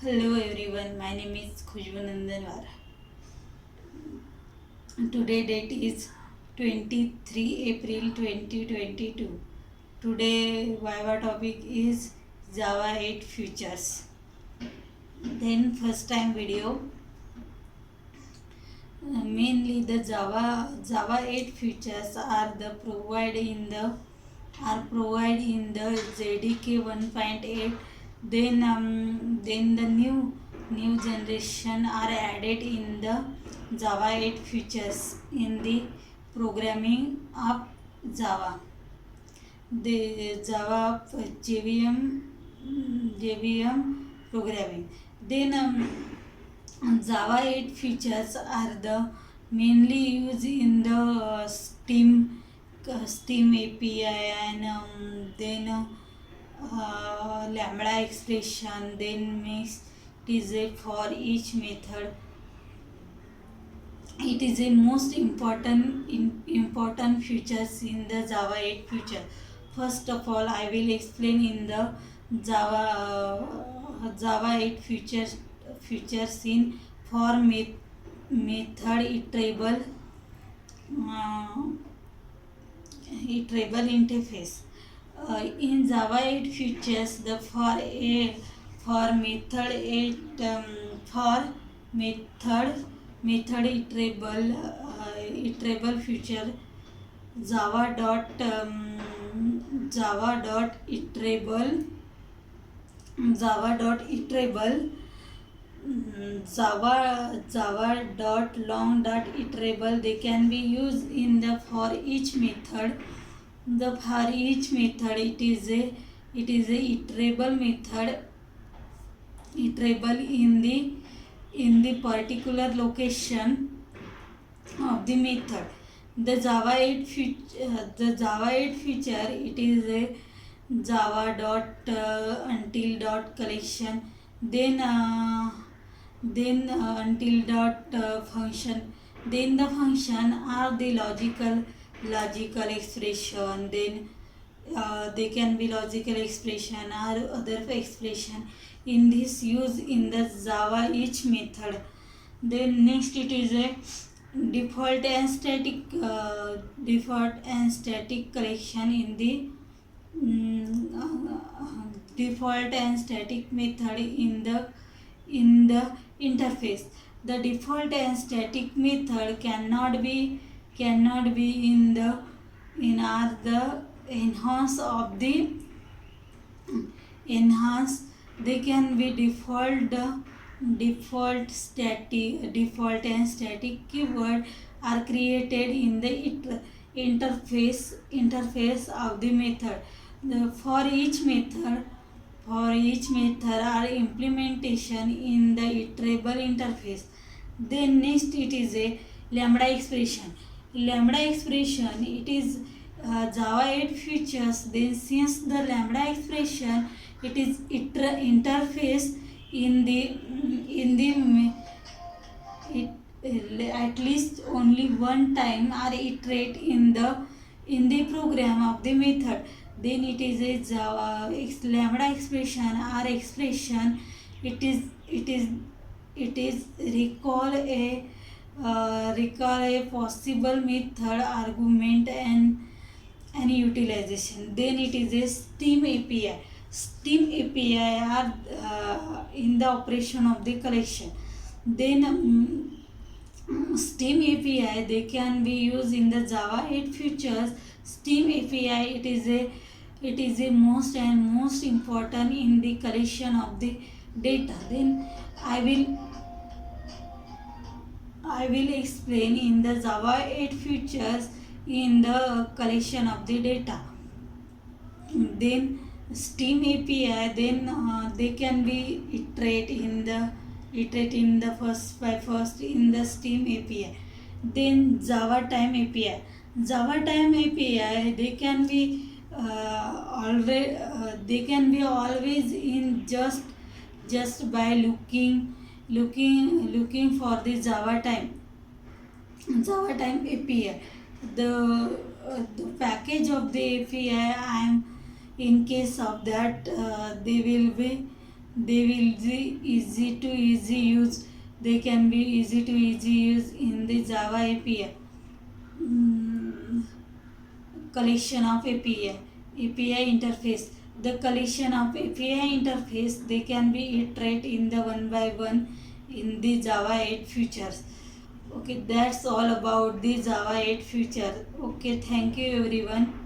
Hello everyone, my name is Khushbu Nandanwar. Today date is 23 April 2022. Today Viva topic is Java 8 features. Then first time video. Mainly the Java 8 features are provided in the JDK 1.8. Then the new generation are added in the Java 8 features in the programming of Java. The Java JVM programming. Then Java 8 features are the mainly used in the Steam API, and then lambda expression. Then makes it is a for each method. It is a most important features in the Java 8 feature. First of all, I will explain in the Java 8 features in for method iterable interface. In Java 8 features, the for method 8 for method iterable feature. Java dot iterable Java dot long dot iterable, they can be used in the for each method. The for each method, it is a iterable method, iterable in the particular location of the method. The Java 8 feature, it is a Java dot until dot collection. Then until dot function. Then the function are the logical expression. Then they can be logical expression or other expression in this use in the Java each method. Then next, it is a default and static collection in the default and static method in the interface. The default and static method cannot be in the enhance of the enhance. They can be default and static keyword are created in the interface of the method. For each method are implementation in the iterable interface. Then next, it is a lambda expression. Lambda expression, it is Java 8 features. Then since the lambda expression, it is interface in the it at least only one time or iterate in the program of the method. Then it is a Java lambda expression or expression. It is recall a possible method argument and utilization. Then it is a Steam API. Steam API are in the operation of the collection. Then Steam API, they can be used in the Java 8 features. Steam API, it is a most important in the collection of the data. Then I will explain in the Java 8 features in the collection of the data. Then Steam API, then they can be iterate in the first in the Steam API. Then Java Time API. Java Time API, they can be always in just by looking for the Java Time API. The package of the API, I am in case of that, they will be they will be easy use. They can be easy to easy use in the Java API. Collection of API interface. The collection of API interface, they can be iterate in the one by one in the Java 8 features. Okay, that's all about the Java 8 feature. Okay, thank you everyone.